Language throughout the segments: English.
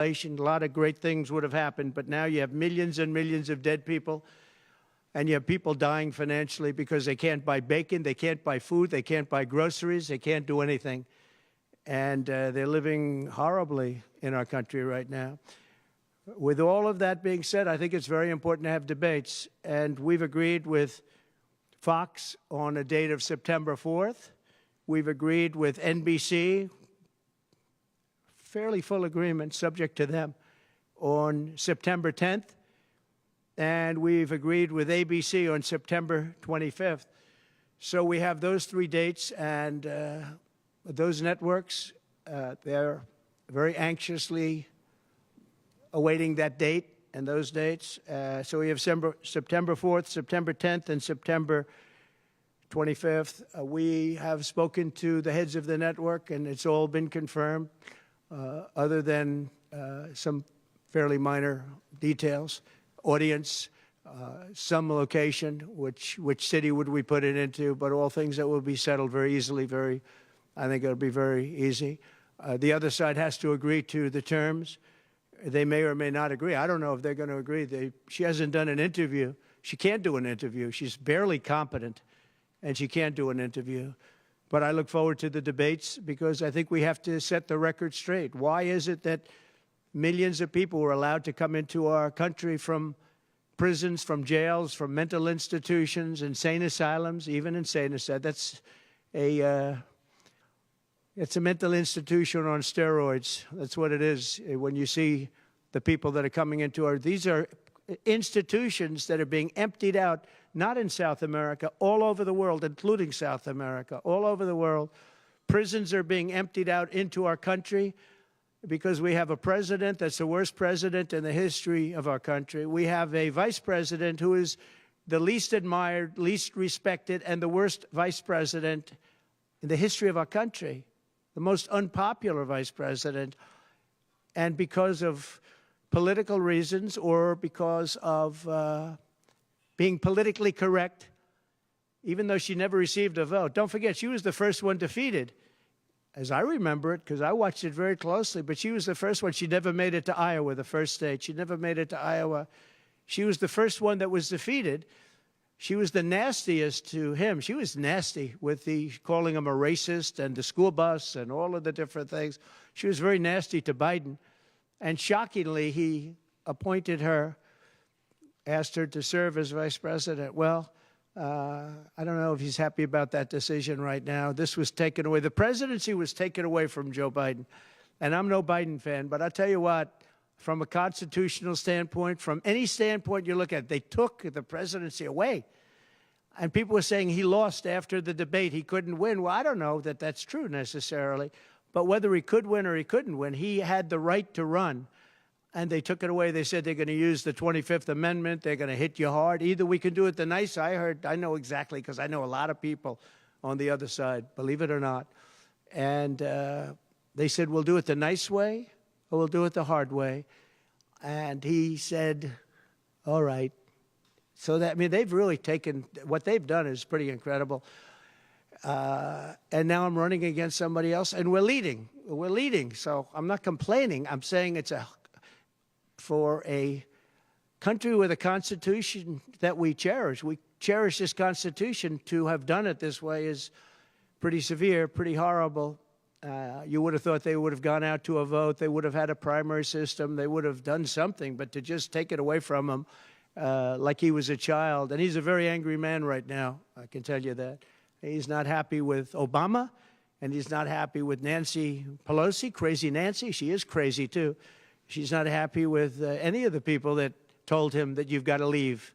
A lot of great things would have happened, but now you have millions and millions of dead people, and you have people dying financially because they can't buy bacon, they can't buy food, they can't buy groceries, they can't do anything. And they're living horribly in our country right now. With all of that being said, I think it's very important to have debates, and we've agreed with Fox on a date of September 4th. We've agreed with NBC, fairly full agreement, subject to them, on September 10th. And we've agreed with ABC on September 25th. So we have those three dates, and those networks, they're very anxiously awaiting that date and those dates. So we have September 4th, September 10th, and September 25th. We have spoken to the heads of the network, and it's all been confirmed, other than some fairly minor details. Audience, some location, which city would we put it into, but all things that will be settled very easily, I think it'll be very easy. The other side has to agree to the terms. They may or may not agree. I don't know if they're going to agree. She hasn't done an interview. She can't do an interview. She's barely competent, and she can't do an interview. But I look forward to the debates because I think we have to set the record straight. Why is it that millions of people were allowed to come into our country from prisons, from jails, from mental institutions, insane asylums, even insane asylums? It's a mental institution on steroids. That's what it is. When you see the people that are coming into these are institutions that are being emptied out, not in South America, all over the world, including South America, all over the world. Prisons are being emptied out into our country because we have a president that's the worst president in the history of our country. We have a vice president who is the least admired, least respected, and the worst vice president in the history of our country, the most unpopular vice president. And because of political reasons or because of being politically correct, even though she never received a vote. Don't forget, she was the first one defeated, as I remember it, because I watched it very closely, but she was the first one. She never made it to Iowa, the first state. She never made it to Iowa. She was the first one that was defeated. She was the nastiest to him. She was nasty with calling him a racist and the school bus and all of the different things. She was very nasty to Biden. And shockingly, he appointed her, asked her to serve as vice president. Well, I don't know if he's happy about that decision right now. This was taken away. The presidency was taken away from Joe Biden. And I'm no Biden fan, but I'll tell you what, from a constitutional standpoint, from any standpoint you look at, they took the presidency away. And people were saying he lost after the debate. He couldn't win. Well, I don't know that that's true necessarily. But whether he could win or he couldn't win, he had the right to run. And they took it away. They said they're going to use the 25th Amendment. They're going to hit you hard. Either we can do it the nice. I know exactly, because I know a lot of people on the other side, believe it or not. And they said, we'll do it the nice way or we'll do it the hard way. And he said, all right. So that, I mean, they've really taken, what they've done is pretty incredible. And now I'm running against somebody else, and we're leading. We're leading. So I'm not complaining. I'm saying for a country with a constitution that we cherish this constitution. To have done it this way is pretty severe, pretty horrible. You would have thought they would have gone out to a vote. They would have had a primary system. They would have done something. But to just take it away from him like he was a child. And he's a very angry man right now, I can tell you that. He's not happy with Obama, and he's not happy with Nancy Pelosi, crazy Nancy. She is crazy, too. She's not happy with any of the people that told him that you've got to leave.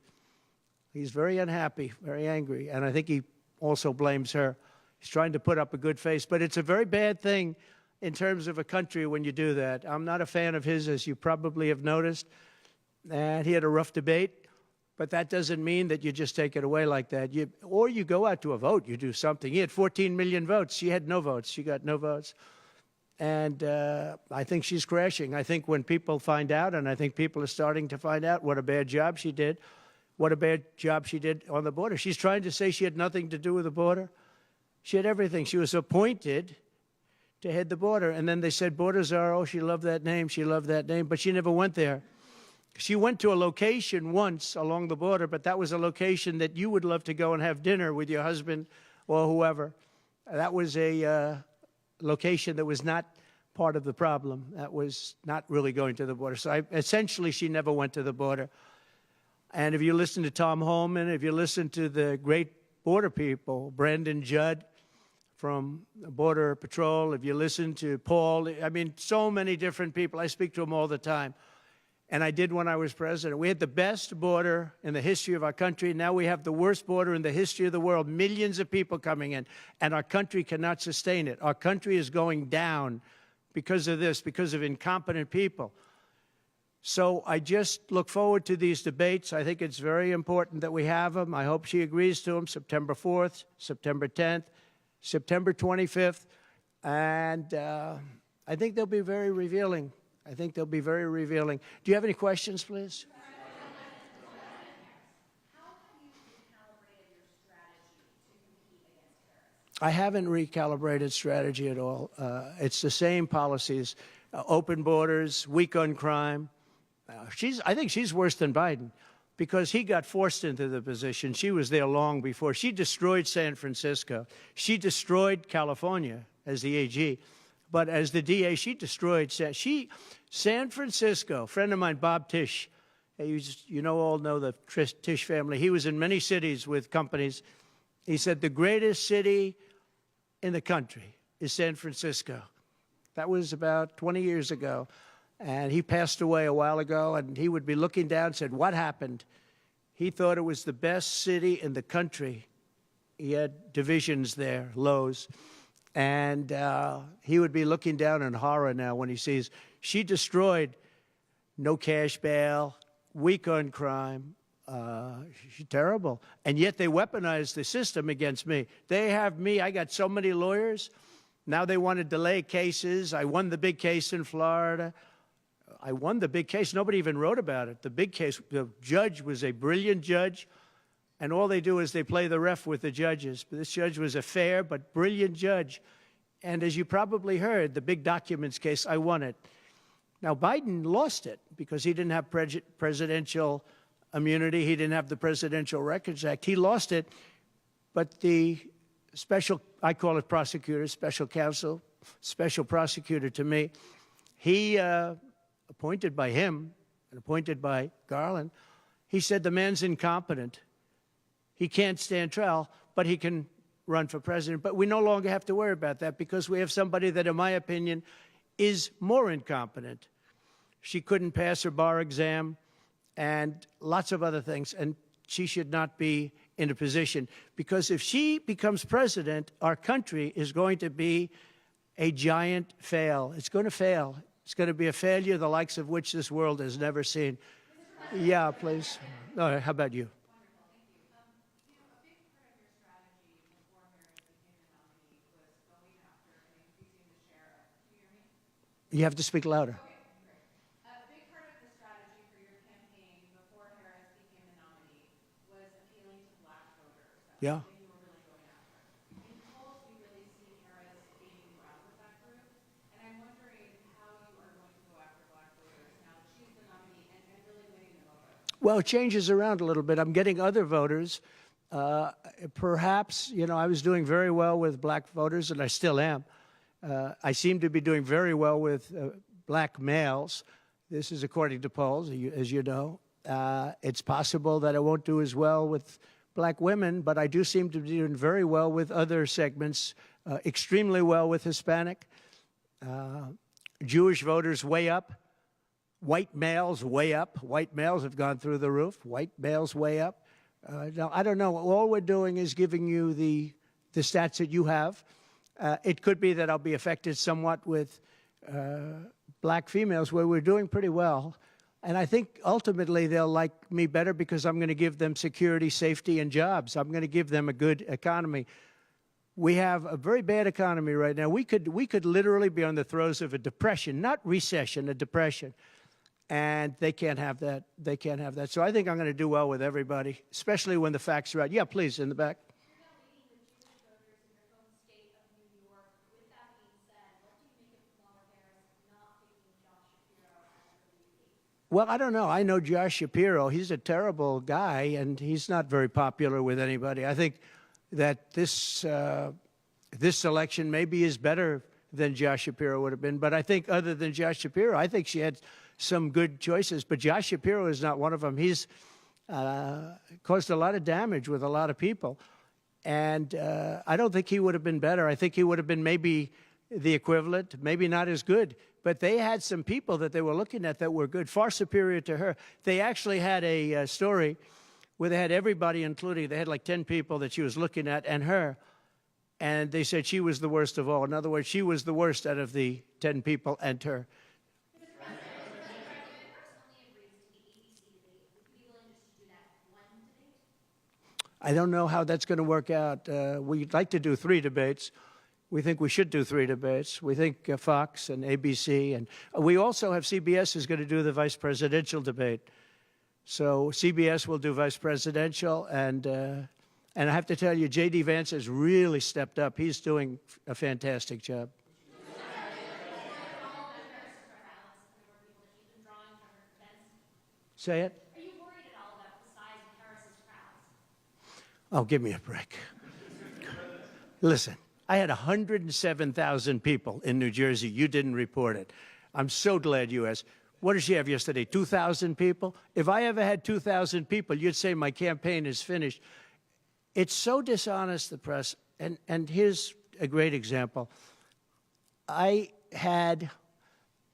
He's very unhappy, very angry, and I think he also blames her. He's trying to put up a good face, but it's a very bad thing in terms of a country when you do that. I'm not a fan of his, as you probably have noticed, and he had a rough debate, but that doesn't mean that you just take it away like that. Or you go out to a vote, you do something. He had 14 million votes. She had no votes. She got no votes. And I think she's crashing. I think when people find out, and I think people are starting to find out what a bad job she did, what a bad job she did on the border. She's trying to say she had nothing to do with the border. She had everything. She was appointed to head the border. And then they said, Border Czar, oh, she loved that name, but she never went there. She went to a location once along the border, but that was a location that you would love to go and have dinner with your husband or whoever. That was a location that was not part of the problem. That was not really going to the border. So essentially, she never went to the border. And if you listen to Tom Holman, if you listen to the great border people, Brandon Judd from Border Patrol, if you listen to Paul, I mean, so many different people. I speak to them all the time. And I did when I was president. We had the best border in the history of our country. Now we have the worst border in the history of the world. Millions of people coming in, and our country cannot sustain it. Our country is going down because of this, because of incompetent people. So I just look forward to these debates. I think it's very important that we have them. I hope she agrees to them, September 4th, September 10th, September 25th. And I think they'll be very revealing. I think they'll be very revealing. Do you have any questions, please? How have you recalibrated your strategy to compete against terrorists? I haven't recalibrated strategy at all. It's the same policies, open borders, weak on crime. I think she's worse than Biden because he got forced into the position. She was there long before. She destroyed San Francisco. She destroyed California as the AG. But as the DA, she destroyed San Francisco. A friend of mine, Bob Tisch, all know the Tisch family. He was in many cities with companies. He said the greatest city in the country is San Francisco. That was about 20 years ago. And he passed away a while ago, and he would be looking down and said, what happened? He thought it was the best city in the country. He had divisions there, lows. And he would be looking down in horror now when he sees she destroyed no cash bail, weak on crime. She's terrible. And yet they weaponized the system against me. They have me. I got so many lawyers. Now they want to delay cases. I won the big case in Florida. I won the big case. Nobody even wrote about it. The big case, the judge was a brilliant judge. And all they do is they play the ref with the judges. But this judge was a fair but brilliant judge. And as you probably heard, the big documents case, I won it. Now, Biden lost it because he didn't have presidential immunity. He didn't have the Presidential Records Act. He lost it. But the special, I call it prosecutor, special counsel, special prosecutor to me, he, appointed by him and appointed by Garland, he said the man's incompetent. He can't stand trial, but he can run for president. But we no longer have to worry about that because we have somebody that, in my opinion, is more incompetent. She couldn't pass her bar exam and lots of other things, and she should not be in a position. Because if she becomes president, our country is going to be a giant fail. It's going to fail. It's going to be a failure the likes of which this world has never seen. Yeah, please. No, how about you? You have to speak louder. Okay, great. A big part of the strategy for your campaign before Harris became the nominee was appealing to black voters. That's Yeah. something you were really going after. In polls, we really see Harris gaining ground with that group. And I'm wondering how you are going to go after black voters now that she's the nominee and really winning them over. Well, it changes around a little bit. I'm getting other voters. Perhaps, I was doing very well with black voters, and I still am. I seem to be doing very well with black males. This is according to polls, as you know. It's possible that I won't do as well with black women, but I do seem to be doing very well with other segments, extremely well with Hispanic. Jewish voters way up. White males way up. White males have gone through the roof. White males way up. Now, I don't know. All we're doing is giving you the stats that you have. It could be that I'll be affected somewhat with black females, where we're doing pretty well. And I think ultimately they'll like me better because I'm going to give them security, safety, and jobs. I'm going to give them a good economy. We have a very bad economy right now. We could literally be on the throes of a depression, not recession, a depression. And they can't have that. They can't have that. So I think I'm going to do well with everybody, especially when the facts are right. Yeah, please, in the back. You're now leading the Jewish voters in your home state of New York. With that being said, what Well, I don't know. I know Josh Shapiro. He's a terrible guy, and he's not very popular with anybody. I think that this election maybe is better than Josh Shapiro would have been. But I think other than Josh Shapiro, I think she had some good choices. But Josh Shapiro is not one of them. He's caused a lot of damage with a lot of people. And I don't think he would have been better. I think he would have been maybe the equivalent, maybe not as good. But they had some people that they were looking at that were good, far superior to her. They actually had a story where they had everybody, including, they had like 10 people that she was looking at and her. And they said she was the worst of all. In other words, she was the worst out of the 10 people and her. I don't know how that's going to work out. We'd like to do 3 debates. We think we should do 3 debates. We think Fox and ABC. And we also have CBS is going to do the vice presidential debate. So CBS will do vice presidential. And I have to tell you, J.D. Vance has really stepped up. He's doing a fantastic job. Say it. Are you worried at all about the size of Harris's crowds? Oh, give me a break. Listen, I had 107,000 people in New Jersey. You didn't report it. I'm so glad you asked. What did she have yesterday, 2,000 people? If I ever had 2,000 people, you'd say my campaign is finished. It's so dishonest, the press. And here's a great example. I had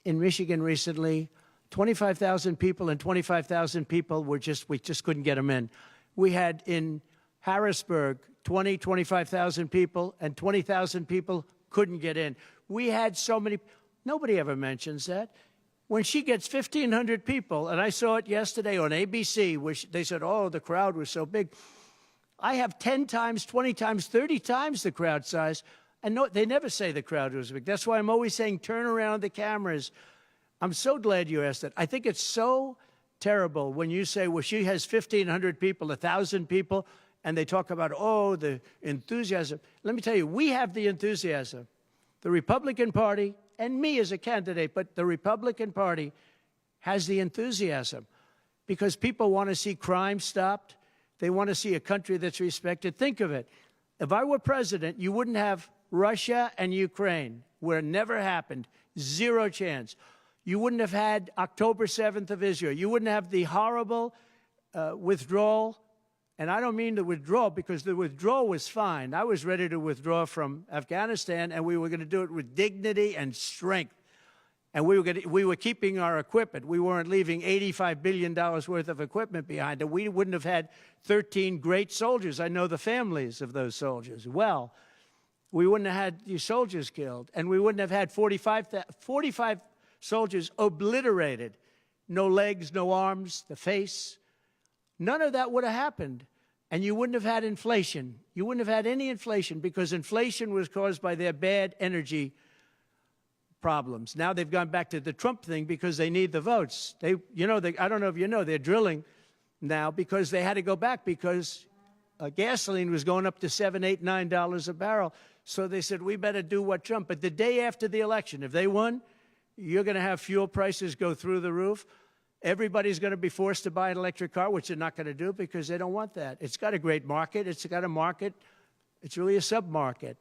in Michigan recently 25,000 people, and 25,000 people we just couldn't get them in. We had in Harrisburg 25,000 people, and 20,000 people couldn't get in. We had so many. Nobody ever mentions that. When she gets 1,500 people, and I saw it yesterday on ABC, where they said, oh, the crowd was so big. I have 10 times, 20 times, 30 times the crowd size, and no, they never say the crowd was big. That's why I'm always saying turn around the cameras. I'm so glad you asked that. I think it's so terrible when you say, well, she has 1,500 people, 1,000 people, and they talk about, oh, the enthusiasm. Let me tell you, we have the enthusiasm. The Republican Party, and me as a candidate, but the Republican Party has the enthusiasm because people want to see crime stopped. They want to see a country that's respected. Think of it. If I were president, you wouldn't have Russia and Ukraine, where it never happened. 0 chance. You wouldn't have had October 7th of Israel. You wouldn't have the horrible withdrawal. And I don't mean the withdrawal, because the withdrawal was fine. I was ready to withdraw from Afghanistan, and we were going to do it with dignity and strength. And we were keeping our equipment. We weren't leaving $85 billion worth of equipment behind. And we wouldn't have had 13 great soldiers. I know the families of those soldiers well. We wouldn't have had these soldiers killed. And we wouldn't have had 45 soldiers obliterated. No legs, no arms, the face. None of that would have happened. And you wouldn't have had inflation. You wouldn't have had any inflation, because inflation was caused by their bad energy problems. Now they've gone back to the Trump thing because they need the votes. I don't know if you know, they're drilling now because they had to go back because gasoline was going up to $7, $8, $9 a barrel. So they said, we better do what Trump. But the day after the election, if they won, you're going to have fuel prices go through the roof. Everybody's going to be forced to buy an electric car, which they're not going to do because they don't want that. It's got a great market. It's got a market. It's really a sub-market.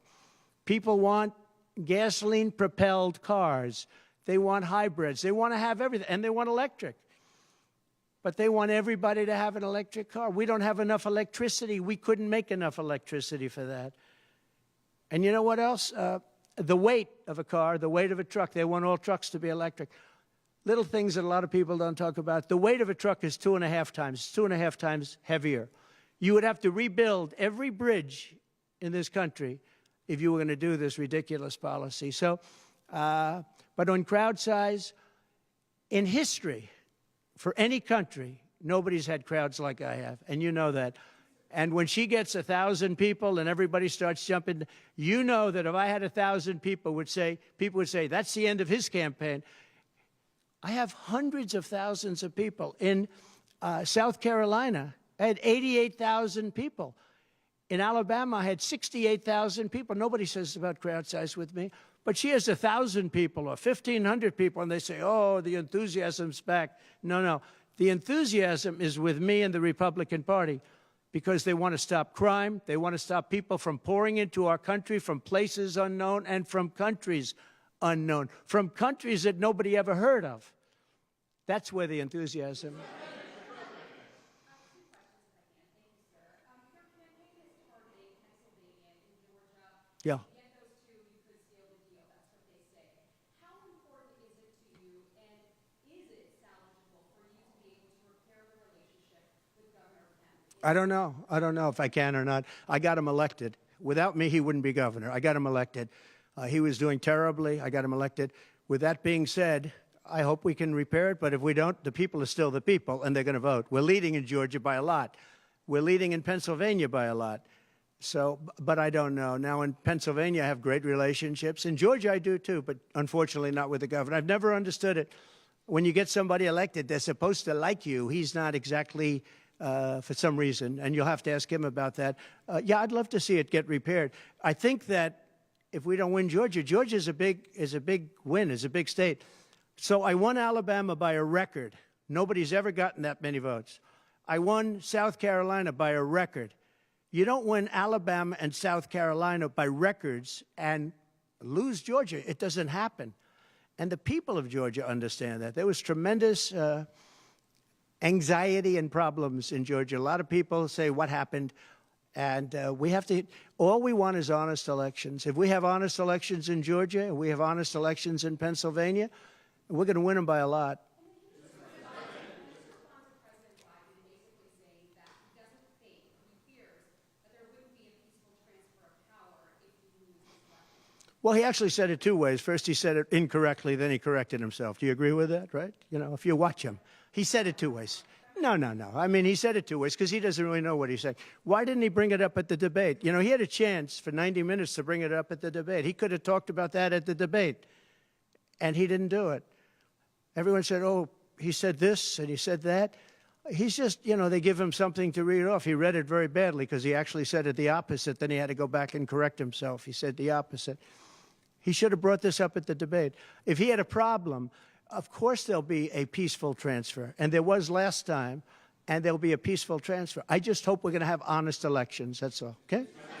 People want gasoline-propelled cars. They want hybrids. They want to have everything, and they want electric. But they want everybody to have an electric car. We don't have enough electricity. We couldn't make enough electricity for that. And you know what else? The weight of a car, the weight of a truck. They want all trucks to be electric. Little things that a lot of people don't talk about. The weight of a truck is 2.5 times heavier. You would have to rebuild every bridge in this country if you were going to do this ridiculous policy. So, but on crowd size, in history, for any country, nobody's had crowds like I have, and you know that. And when she gets 1,000 people and everybody starts jumping, you know that if I had 1,000 people would say, that's the end of his campaign. I have hundreds of thousands of people. In South Carolina, I had 88,000 people. In Alabama, I had 68,000 people. Nobody says about crowd size with me. But she has 1,000 people or 1,500 people, and they say, oh, the enthusiasm's back. No, no. The enthusiasm is with me and the Republican Party because they want to stop crime. They want to stop people from pouring into our country from places unknown and from countries unknown, from countries that nobody ever heard of. That's where the enthusiasm is. Yeah. Get those two, you could seal the deal. That's what they say. How important is it to you, and is it salvageable for you to be able to repair the relationship with Governor Kemp? I don't know. I don't know if I can or not. I got him elected. Without me, he wouldn't be governor. I got him elected. He was doing terribly. I got him elected. With that being said, I hope we can repair it, but if we don't, the people are still the people, and they're going to vote. We're leading in Georgia by a lot. We're leading in Pennsylvania by a lot. So, but I don't know. Now, in Pennsylvania, I have great relationships. In Georgia, I do too, but unfortunately not with the governor. I've never understood it. When you get somebody elected, they're supposed to like you. He's not exactly, for some reason, and you'll have to ask him about that. Yeah, I'd love to see it get repaired. I think that if we don't win Georgia, Georgia is a big win, is a big state. So I won Alabama by a record. Nobody's ever gotten that many votes. I won South Carolina by a record. You don't win Alabama and South Carolina by records and lose Georgia. It doesn't happen. And the people of Georgia understand that. There was tremendous anxiety and problems in Georgia. A lot of people say, what happened? And we have to, all we want is honest elections. If we have honest elections in Georgia, and we have honest elections in Pennsylvania, we're going to win them by a lot. Well, he actually said it two ways. First, he said it incorrectly, then he corrected himself. Do you agree with that, right? You know, if you watch him, he said it two ways. No, no, no. I mean, he said it two ways because he doesn't really know what he's saying. Why didn't he bring it up at the debate? You know, he had a chance for 90 minutes to bring it up at the debate. He could have talked about that at the debate, and he didn't do it. Everyone said, oh, he said this and he said that. He's just, you know, they give him something to read off. He read it very badly because he actually said it the opposite. Then he had to go back and correct himself. He said the opposite. He should have brought this up at the debate. If he had a problem, of course there'll be a peaceful transfer. And there was last time, and there'll be a peaceful transfer. I just hope we're going to have honest elections. That's all. Okay? You have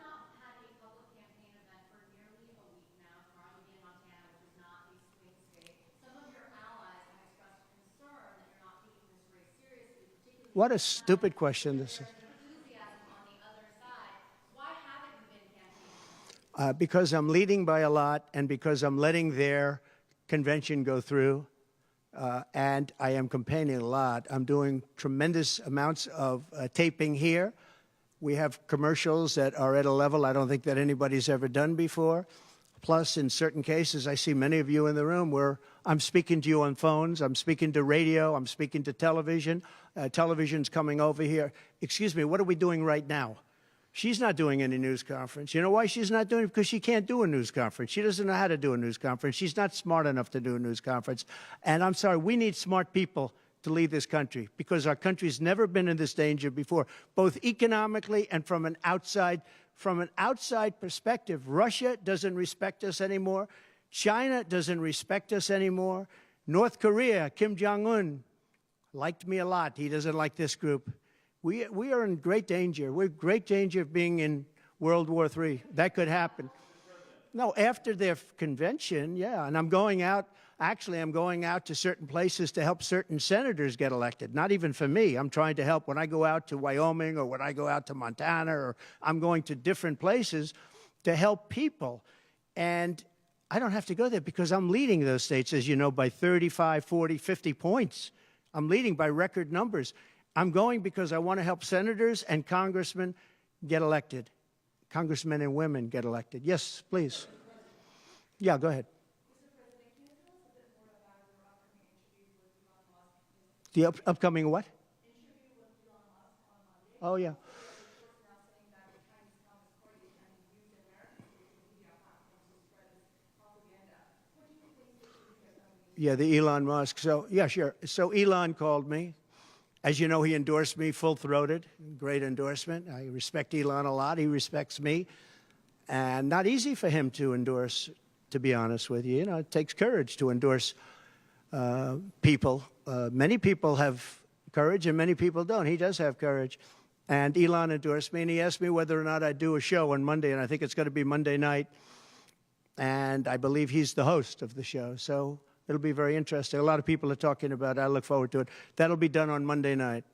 not had a public campaign event for nearly a week now for Mar-A-Lago, Montana, which is not a swing state. Some of your allies have expressed concern that you're not taking this race seriously, particularly. What a stupid question this is. Because I'm leading by a lot and because I'm letting their convention go through, and I am campaigning a lot. I'm doing tremendous amounts of taping here. We have commercials that are at a level I don't think that anybody's ever done before. Plus, in certain cases, I see many of you in the room where I'm speaking to you on phones, I'm speaking to radio, I'm speaking to television. Television's coming over here. Excuse me, what are we doing right now? She's not doing any news conference. You know why she's not doing it? Because she can't do a news conference. She doesn't know how to do a news conference. She's not smart enough to do a news conference. And I'm sorry, we need smart people to lead this country because our country's never been in this danger before, both economically and from an outside perspective. Russia doesn't respect us anymore. China doesn't respect us anymore. North Korea, Kim Jong-un, liked me a lot. He doesn't like this group. We are in great danger. We're in great danger of being in World War III. That could happen. No, after their convention, yeah. And I'm going out, actually, I'm going out to certain places to help certain senators get elected. Not even for me. I'm trying to help when I go out to Wyoming or when I go out to Montana, or I'm going to different places to help people. And I don't have to go there because I'm leading those states, as you know, by 35, 40, 50 points. I'm leading by record numbers. I'm going because I want to help senators and congressmen get elected. Congressmen and women get elected. Yes, please. Yeah, go ahead. Mr. President, can you tell us a bit more about your upcoming interview with Elon Musk? The upcoming what? Interview with Elon Musk on Monday. Oh, yeah. There are reports now saying that the Chinese Communist Party is trying to use American social media platforms to spread this propaganda. What do you think this is? Yeah, the Elon Musk. So, yeah, sure. So Elon called me. As you know, he endorsed me full-throated. Great endorsement. I respect Elon a lot. He respects me. And not easy for him to endorse, to be honest with you. You know, it takes courage to endorse people. Many people have courage and many people don't. He does have courage. And Elon endorsed me, and he asked me whether or not I'd do a show on Monday, and I think it's going to be Monday night. And I believe he's the host of the show. So it'll be very interesting. A lot of people are talking about it. I look forward to it. That'll be done on Monday night.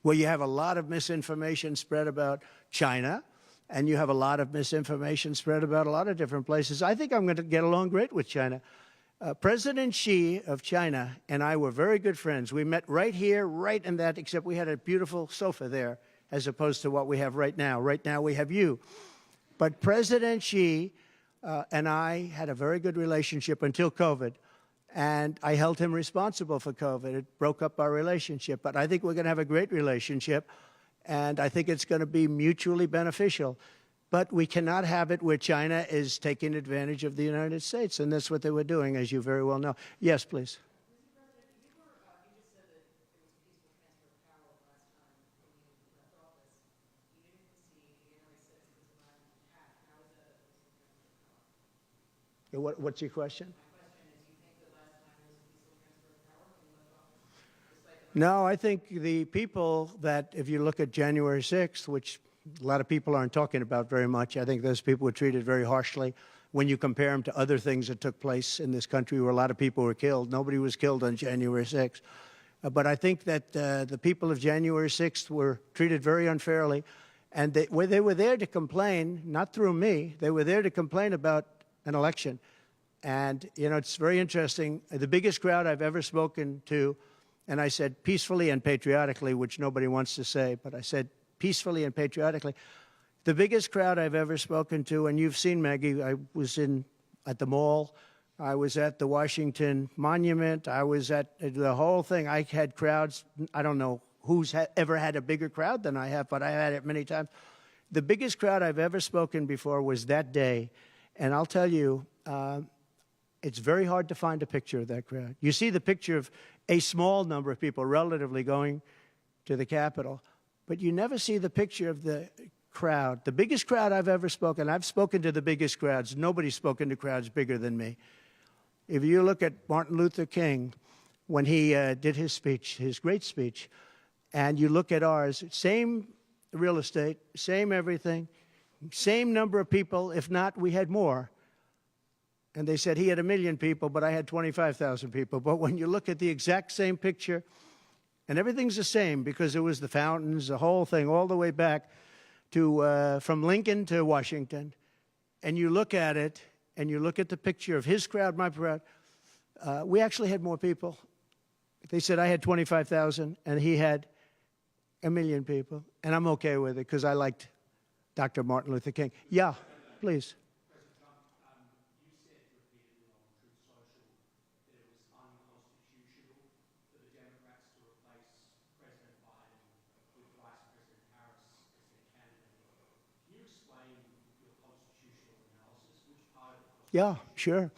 Well, you have a lot of misinformation spread about China, and you have a lot of misinformation spread about a lot of different places. I think I'm going to get along great with China. President Xi of China and I were very good friends. We met right here, right in that, except we had a beautiful sofa there, as opposed to what we have right now. Right now we have you. But President Xi and I had a very good relationship until COVID. And I held him responsible for COVID. It broke up our relationship. But I think we're going to have a great relationship. And I think it's going to be mutually beneficial. But we cannot have it where China is taking advantage of the United States. And that's what they were doing, as you very well know. Yes, please. What's your question? No, I think the people that, if you look at January 6th, which a lot of people aren't talking about very much, I think those people were treated very harshly when you compare them to other things that took place in this country where a lot of people were killed. Nobody was killed on January 6th. But I think that the people of January 6th were treated very unfairly. And they were there to complain, not through me, they were there to complain about an election. And, you know, it's very interesting. The biggest crowd I've ever spoken to, and I said peacefully and patriotically, which nobody wants to say, but I said peacefully and patriotically. The biggest crowd I've ever spoken to, and you've seen, Maggie, I was at the mall, I was at the Washington Monument, I was at the whole thing. I had crowds, I don't know who's ever had a bigger crowd than I have, but I had it many times. The biggest crowd I've ever spoken before was that day, and I'll tell you, it's very hard to find a picture of that crowd. You see the picture of a small number of people relatively going to the Capitol, but you never see the picture of the crowd. The biggest crowd I've ever spoken, I've spoken to the biggest crowds. Nobody's spoken to crowds bigger than me. If you look at Martin Luther King, when he did his speech, his great speech, and you look at ours, same real estate, same everything, same number of people, if not, we had more. And they said he had 1 million people, but I had 25,000 people. But when you look at the exact same picture, and everything's the same because it was the fountains, the whole thing, all the way back to from Lincoln to Washington, and you look at it, and you look at the picture of his crowd, my crowd, we actually had more people. They said I had 25,000, and he had 1 million people. And I'm okay with it because I liked Dr. Martin Luther King. Yeah, please. Yeah, sure.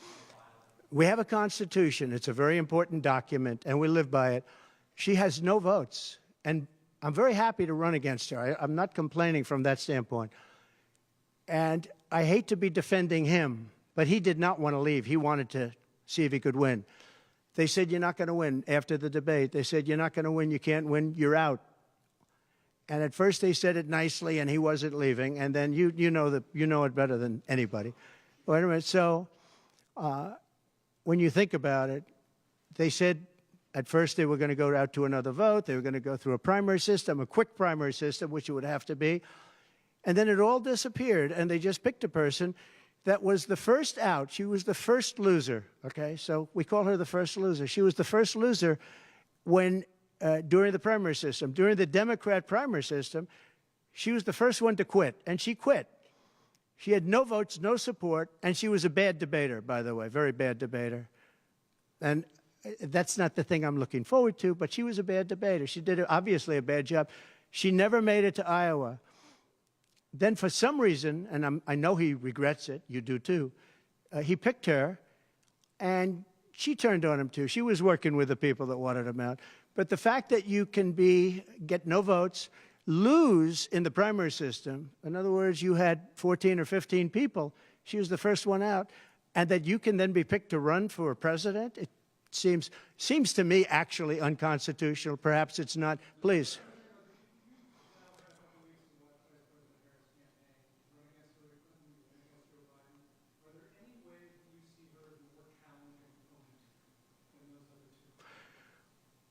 We have a Constitution. It's a very important document, and we live by it. She has no votes, and I'm very happy to run against her. I'm not complaining from that standpoint. And I hate to be defending him, but he did not want to leave. He wanted to see if he could win. They said, you're not going to win after the debate. They said, you're not going to win. You can't win. You're out. And at first they said it nicely, and he wasn't leaving. And then you know it better than anybody. Wait a minute. So when you think about it, they said at first they were going to go out to another vote. They were going to go through a primary system, a quick primary system, which it would have to be. And then it all disappeared, and they just picked a person that was the first out. She was the first loser, okay? So we call her the first loser. She was the first loser when during the primary system. During the Democrat primary system, she was the first one to quit, and she quit. She had no votes, no support, and she was a bad debater, by the way, very bad debater. And that's not the thing I'm looking forward to, but she was a bad debater. She did obviously a bad job. She never made it to Iowa. Then for some reason, and I know he regrets it, you do too, he picked her, and she turned on him too. She was working with the people that wanted him out. But the fact that you can get no votes, lose in the primary system, in other words, you had 14 or 15 people, she was the first one out, and that you can then be picked to run for president, it seems to me actually unconstitutional. Perhaps it's not. Please.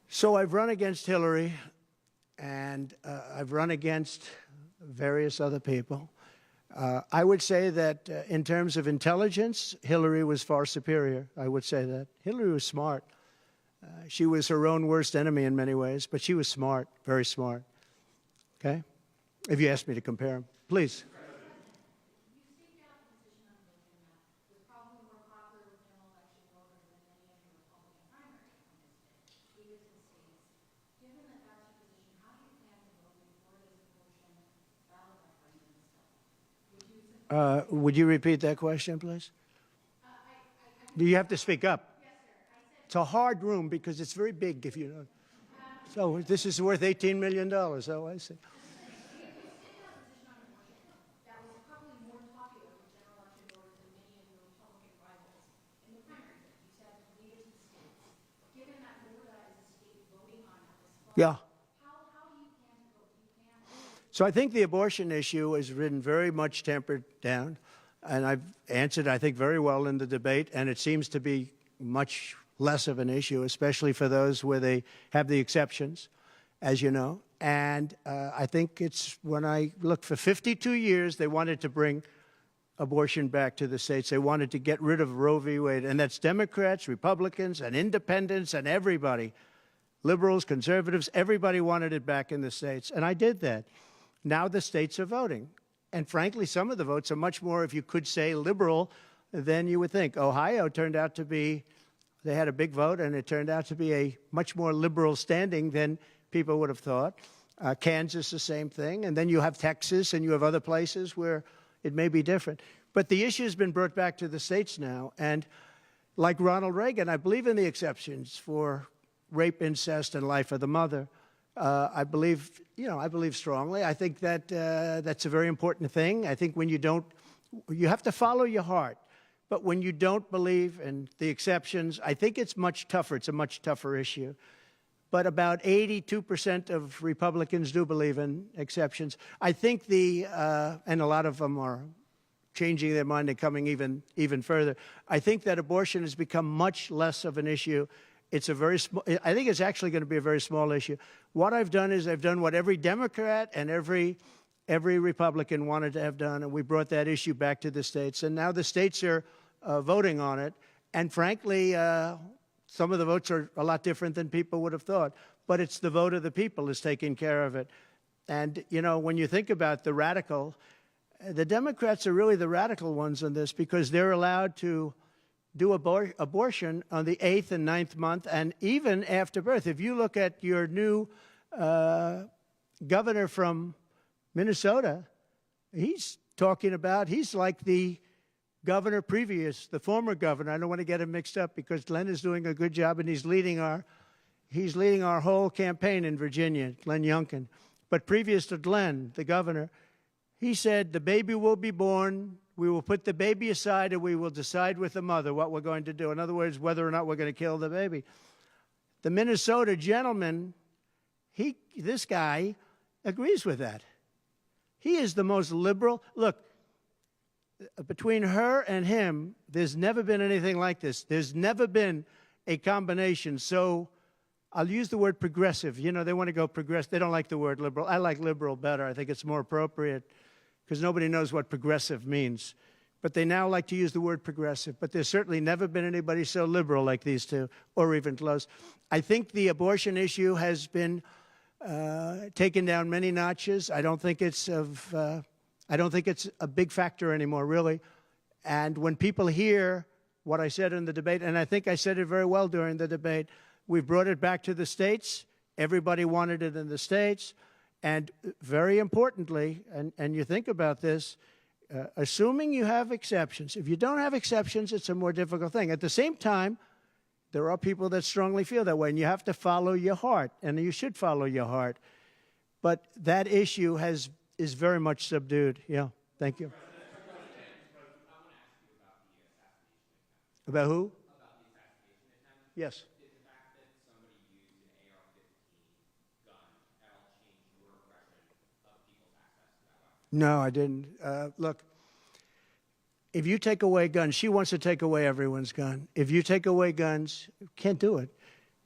So I've run against Hillary, and I've run against various other people. I would say that in terms of intelligence, Hillary was far superior. I would say that. Hillary was smart. She was her own worst enemy in many ways, but she was smart, very smart. Okay? If you asked me to compare them. Please. Would you repeat that question, please? Do you have to speak up? Yes, sir. It's a hard room because it's very big, if you know. So this is worth $18 million. Oh, I see. Yeah. So I think the abortion issue has been very much tempered down, and I've answered, I think, very well in the debate, and it seems to be much less of an issue, especially for those where they have the exceptions, as you know. And I think it's, when I look, for 52 years, they wanted to bring abortion back to the states. They wanted to get rid of Roe v. Wade, and that's Democrats, Republicans, and independents, and everybody, liberals, conservatives, everybody wanted it back in the states, and I did that. Now the states are voting. And frankly, some of the votes are much more, if you could say, liberal than you would think. Ohio turned out to be, they had a big vote, and it turned out to be a much more liberal standing than people would have thought. Kansas, the same thing. And then you have Texas, and you have other places where it may be different. But the issue has been brought back to the states now. And like Ronald Reagan, I believe in the exceptions for rape, incest, and life of the mother. I believe strongly. I think that that's a very important thing. I think when you have to follow your heart. But when you don't believe in the exceptions, I think it's much tougher. It's a much tougher issue. But about 82% of Republicans do believe in exceptions. I think and a lot of them are changing their mind and coming even further. I think that abortion has become much less of an issue. It's a very small, I think it's actually going to be a very small issue. What I've done is I've done what every Democrat and every Republican wanted to have done, and we brought that issue back to the states. And now the states are voting on it. And frankly, some of the votes are a lot different than people would have thought. But it's the vote of the people is taking care of it. And, you know, when you think about the Democrats are really the radical ones on this, because they're allowed to do abortion on the 8th and 9th month, and even after birth. If you look at your new governor from Minnesota, he's talking about, he's like the governor previous, the former governor. I don't want to get him mixed up because Glenn is doing a good job, and he's leading our whole campaign in Virginia, Glenn Youngkin. But previous to Glenn, the governor, he said the baby will be born. We will put the baby aside, and we will decide with the mother what we're going to do. In other words, whether or not we're going to kill the baby. The Minnesota gentleman, this guy agrees with that. He is the most liberal. Look, between her and him, there's never been anything like this. There's never been a combination. So I'll use the word progressive. You know, they want to go progressive. They don't like the word liberal. I like liberal better. I think it's more appropriate, because nobody knows what progressive means. But they now like to use the word progressive. But there's certainly never been anybody so liberal like these two, or even close. I think the abortion issue has been taken down many notches. I don't think it's a big factor anymore, really. And when people hear what I said in the debate, and I think I said it very well during the debate, we brought it back to the states. Everybody wanted it in the states. And very importantly, and you think about this, assuming you have exceptions. If you don't have exceptions, it's a more difficult thing. At the same time, There are people that strongly feel that way, and you have to follow your heart, and you should follow your heart. But that issue is very much subdued. Yeah, thank you. About who? About the assassination attempt. Yes. Did the fact that somebody used an AR-15 gun at all change your impression of people's access to that weapon? No, I didn't. Look, if you take away guns, she wants to take away everyone's gun. If you take away guns, you can't do it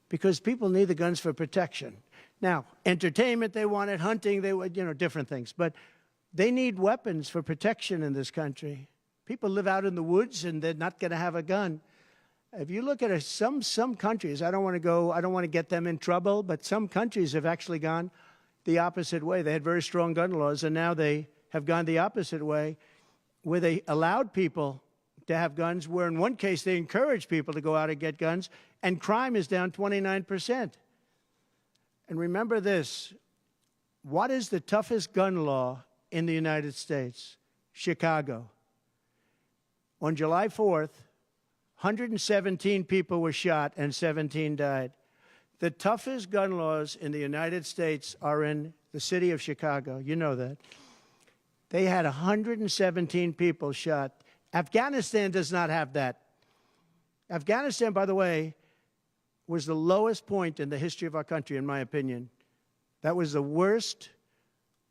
because people need the guns for protection. Now, entertainment, they want it, hunting, they want, different things. But they need weapons for protection in this country. People live out in the woods, and they're not going to have a gun. If you look at some countries, I don't want to get them in trouble, but some countries have actually gone the opposite way. They had very strong gun laws, and now they have gone the opposite way, where they allowed people to have guns, where in one case they encouraged people to go out and get guns, and crime is down 29%. And remember this, what is the toughest gun law in the United States? Chicago. On July 4th, 117 people were shot and 17 died. The toughest gun laws in the United States are in the city of Chicago. You know that. They had 117 people shot. Afghanistan does not have that. Afghanistan, by the way, was the lowest point in the history of our country, in my opinion. That was the worst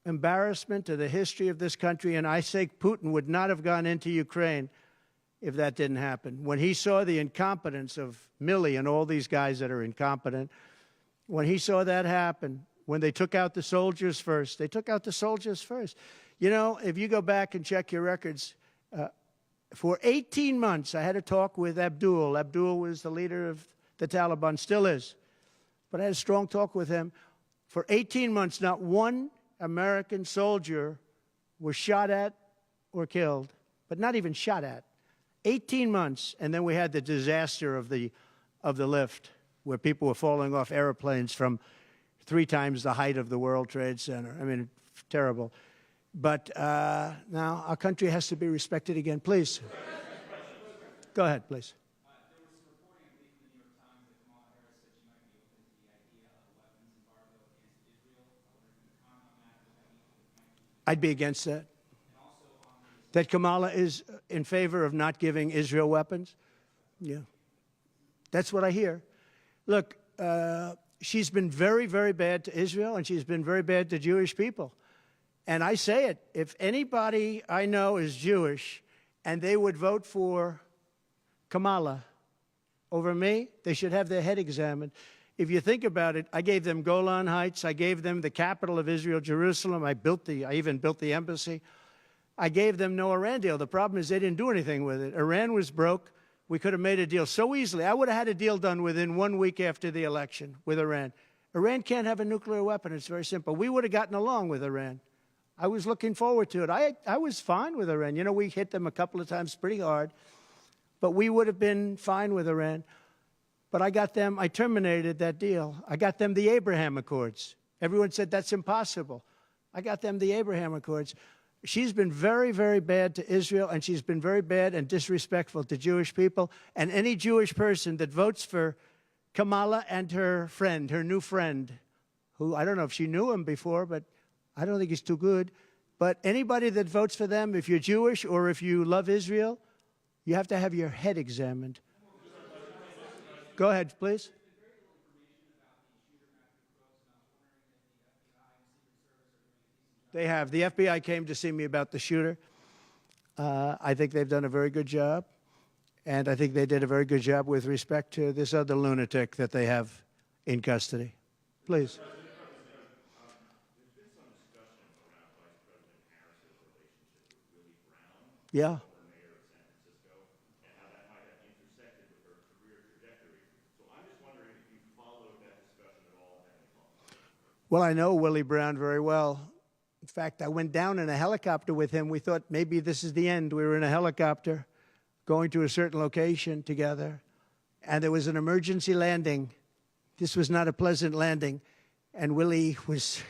embarrassment to the history of this country, and I say Putin would not have gone into Ukraine if that didn't happen. When he saw the incompetence of Millie and all these guys that are incompetent, when he saw that happen, when they took out the soldiers first, they took out the soldiers first. If you go back and check your records, for 18 months, I had a talk with Abdul. Abdul was the leader of the Taliban, still is. But I had a strong talk with him. For 18 months, not one American soldier was shot at or killed, but not even shot at. 18 months, and then we had the disaster of the lift, where people were falling off airplanes from 3 times the height of the World Trade Center. I mean, terrible. But now our country has to be respected again. Please. Go ahead, please. There was some reporting, I believe, in the New York Times that Kamala Harris said she might be open to the idea of a weapons embargo against Israel. I wonder if you could comment on that. What that means for the country. I'd be against that. That Kamala is in favor of not giving Israel weapons? Yeah. That's what I hear. Look, she's been very, very bad to Israel, and she's been very bad to Jewish people. And I say it, if anybody I know is Jewish and they would vote for Kamala over me, they should have their head examined. If you think about it, I gave them Golan Heights. I gave them the capital of Israel, Jerusalem. I even built the embassy. I gave them no Iran deal. The problem is they didn't do anything with it. Iran was broke. We could have made a deal so easily. I would have had a deal done within 1 week after the election with Iran. Iran can't have a nuclear weapon. It's very simple. We would have gotten along with Iran. I was looking forward to it. I was fine with Iran. We hit them a couple of times pretty hard, but we would have been fine with Iran. But I terminated that deal. I got them the Abraham Accords. Everyone said that's impossible. I got them the Abraham Accords. She's been very, very bad to Israel, and she's been very bad and disrespectful to Jewish people. And any Jewish person that votes for Kamala and her friend, her new friend, who I don't know if she knew him before, but I don't think he's too good. But anybody that votes for them, if you're Jewish or if you love Israel, you have to have your head examined. Go ahead, please. They have. The FBI came to see me about the shooter. I think they've done a very good job. And I think they did a very good job with respect to this other lunatic that they have in custody. Please. There's been some discussion around Vice President Harris's relationship with Willie Brown, Yeah. former mayor of San Francisco, and how that might have intersected with her career trajectory. So I'm just wondering if you followed that discussion at all and had any thoughts. Well, I know Willie Brown very well. In fact, I went down in a helicopter with him. We thought maybe this is the end. We were in a helicopter going to a certain location together, and there was an emergency landing. This was not a pleasant landing, and Willie was,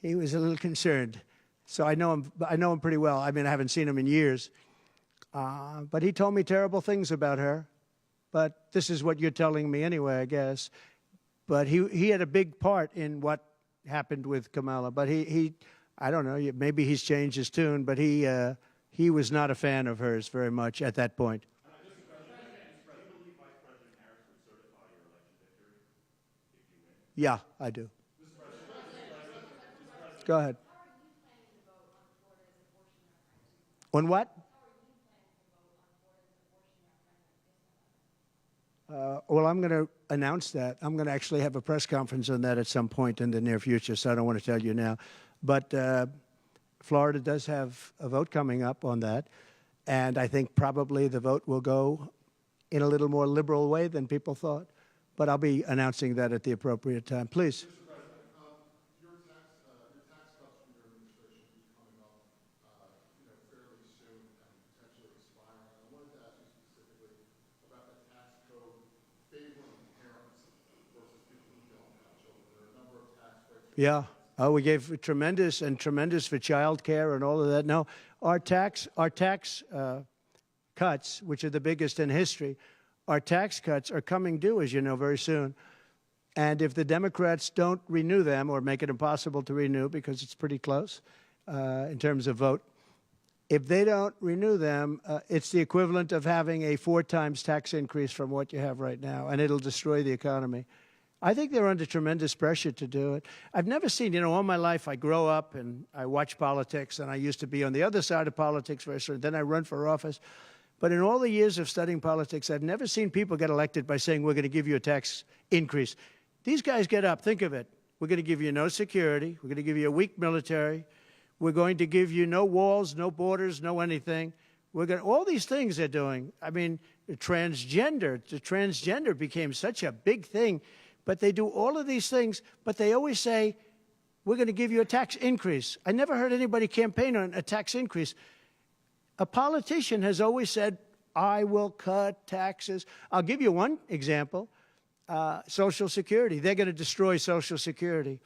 he was a little concerned. So I know him pretty well. I mean, I haven't seen him in years. But he told me terrible things about her. but this is what you're telling me anyway, I guess. But he had a big part in what happened with Kamala. But he I don't know, maybe he's changed his tune, but he was not a fan of hers very much at that point. Yeah, I do. Go ahead. On what? Well, I'm going to announce that. I'm going to actually have a press conference on that at some point in the near future, so I don't want to tell you now. But Florida does have a vote coming up on that, and I think probably the vote will go in a little more liberal way than people thought. But I'll be announcing that at the appropriate time. Please. Mr. President, your tax cuts from your administration will be coming up, fairly soon and potentially expiring. I wanted to ask you specifically about the tax code favoring parents versus people who don't have children. There are a number of tax breaks. Yeah. Oh, we gave tremendous for child care and all of that. No, our tax cuts, which are the biggest in history, our tax cuts are coming due, as you know, very soon. And if the Democrats don't renew them or make it impossible to renew because it's pretty close in terms of vote, if they don't renew them, it's the equivalent of having a 4 times tax increase from what you have right now, and it'll destroy the economy. I think they're under tremendous pressure to do it. I've never seen, all my life I grow up and I watch politics, and I used to be on the other side of politics very soon. Then I run for office. But in all the years of studying politics, I've never seen people get elected by saying, we're going to give you a tax increase. These guys get up. Think of it. We're going to give you no security. We're going to give you a weak military. We're going to give you no walls, no borders, no anything. All these things they're doing. I mean, the transgender became such a big thing. But they do all of these things, but they always say, we're going to give you a tax increase. I never heard anybody campaign on a tax increase. A politician has always said, I will cut taxes. I'll give you one example, Social Security. They're going to destroy Social Security.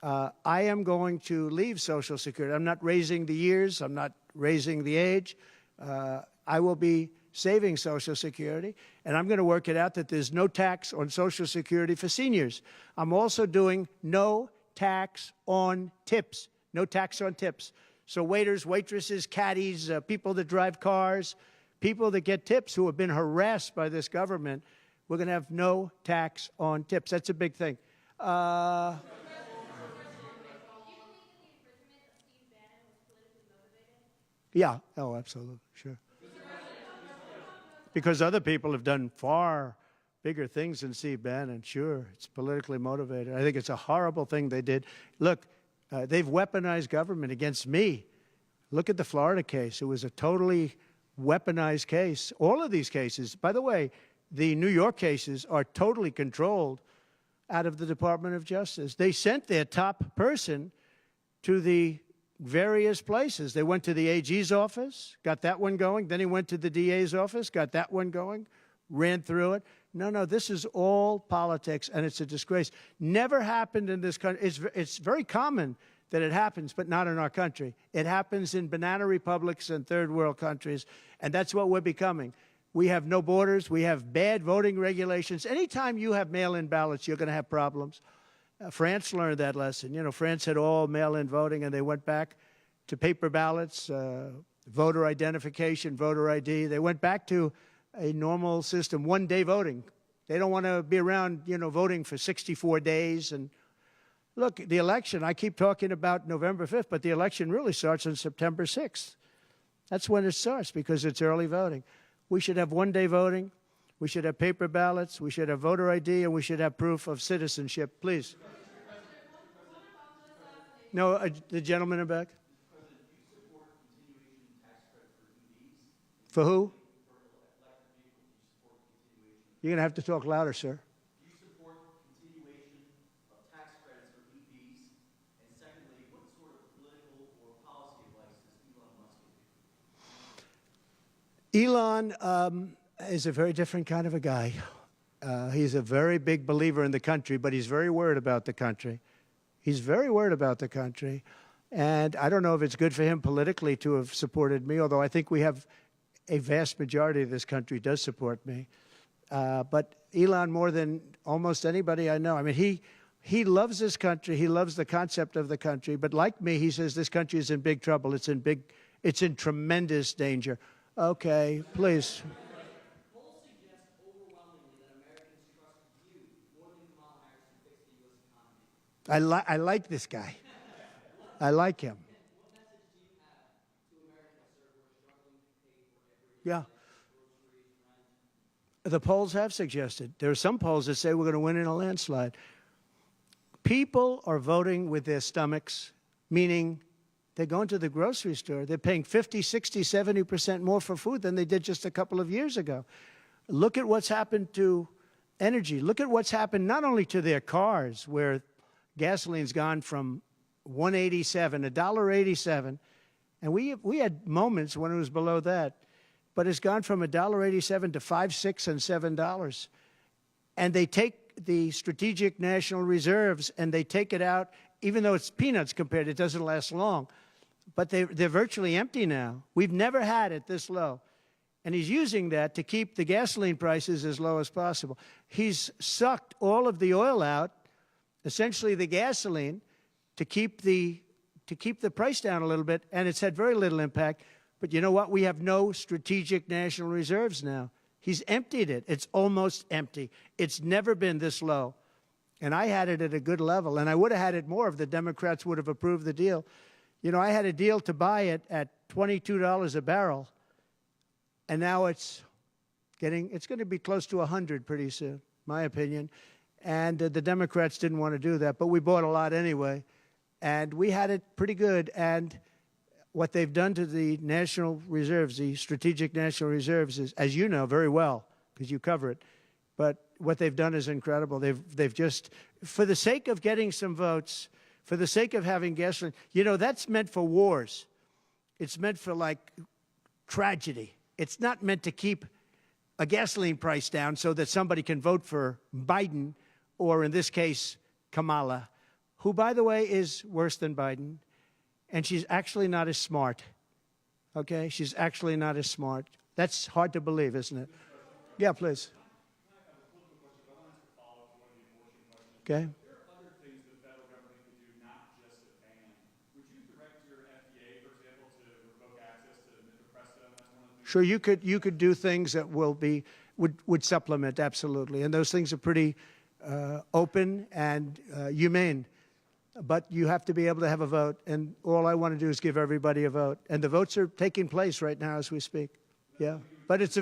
I am going to leave Social Security. I'm not raising the years. I'm not raising the age. I will be saving Social Security, and I'm going to work it out that there's no tax on Social Security for seniors. I'm also doing no tax on tips, no tax on tips. So waiters, waitresses, caddies, people that drive cars, people that get tips who have been harassed by this government, we're going to have no tax on tips. That's a big thing. Yeah, oh, absolutely, sure. Because other people have done far bigger things than Steve Bannon. Sure, it's politically motivated. I think it's a horrible thing they did. Look, they've weaponized government against me. Look at the Florida case. It was a totally weaponized case. All of these cases, by the way, the New York cases are totally controlled out of the Department of Justice. They sent their top person to the various places. They went to the AG's office, got that one going. Then he went to the DA's office, got that one going, ran through it. No, this is all politics, and it's a disgrace. Never happened in this country. It's very common that it happens, but not in our country. It happens in banana republics and third world countries, and that's what we're becoming. We have no borders. We have bad voting regulations. Anytime you have mail-in ballots, you're going to have problems. France learned that lesson. France had all mail-in voting, and they went back to paper ballots, voter identification, voter ID. They went back to a normal system, one-day voting. They don't want to be around, voting for 64 days. And look, the election, I keep talking about November 5th, but the election really starts on September 6th. That's when it starts because it's early voting. We should have one-day voting. We should have paper ballots. We should have voter ID, and we should have proof of citizenship. Please. No, the gentleman in back. For who? You're going to have to talk louder, sir. Do you support continuation of tax credits for EVs? And secondly, what sort of political or policy advice does Elon Musk give you? Elon is a very different kind of a guy. He's a very big believer in the country, but he's very worried about the country. He's very worried about the country. And I don't know if it's good for him politically to have supported me, although I think we have a vast majority of this country does support me. But Elon, more than almost anybody I know, I mean, he loves this country. He loves the concept of the country. But like me, he says this country is in big trouble. It's in tremendous danger. Okay, please. Polls suggest overwhelmingly that Americans trust you more than Kamala Harris to fix the U.S. economy. I like this guy. I like him. What message do you have to Americans, sir, who are struggling to pay for everyday Yeah. groceries, rent? The polls have suggested. There are some polls that say we're going to win in a landslide. People are voting with their stomachs, meaning they're going to the grocery store. They're paying 50, 60, 70% more for food than they did just a couple of years ago. Look at what's happened to energy. Look at what's happened not only to their cars, where gasoline's gone from $1.87, $1.87, and we had moments when it was below that, but it's gone from $1.87 to $5, $6, and $7. And they take the strategic national reserves and they take it out, even though it's peanuts compared, it doesn't last long. But they're virtually empty now. We've never had it this low. And he's using that to keep the gasoline prices as low as possible. He's sucked all of the oil out, essentially the gasoline, to keep the price down a little bit, and it's had very little impact. But you know what? We have no strategic national reserves now. He's emptied it. It's almost empty. It's never been this low. And I had it at a good level, and I would have had it more if the Democrats would have approved the deal. You know, I had a deal to buy it at $22 a barrel, and now it's going to be close to 100 pretty soon, my opinion. And the Democrats didn't want to do that, but we bought a lot anyway. And we had it pretty good. And what they've done to the national reserves, the strategic national reserves, is, as you know very well, because you cover it, but what they've done is incredible. They've just, for the sake of getting some votes, for the sake of having gasoline, you know, that's meant for wars. It's meant for, like, tragedy. It's not meant to keep a gasoline price down so that somebody can vote for Biden, or in this case, Kamala, who, by the way, is worse than Biden. And she's actually not as smart, okay? She's actually not as smart. That's hard to believe, isn't it? Yeah, please. Okay. There are other things the federal government could do, not just a ban. Would you direct your FDA, for example, to revoke access to mifepristone? That's one of the things. Sure, you could do things that would supplement, absolutely. And those things are pretty open and humane. But you have to be able to have a vote, and all I want to do is give everybody a vote. And the votes are taking place right now as we speak. Yeah, but it's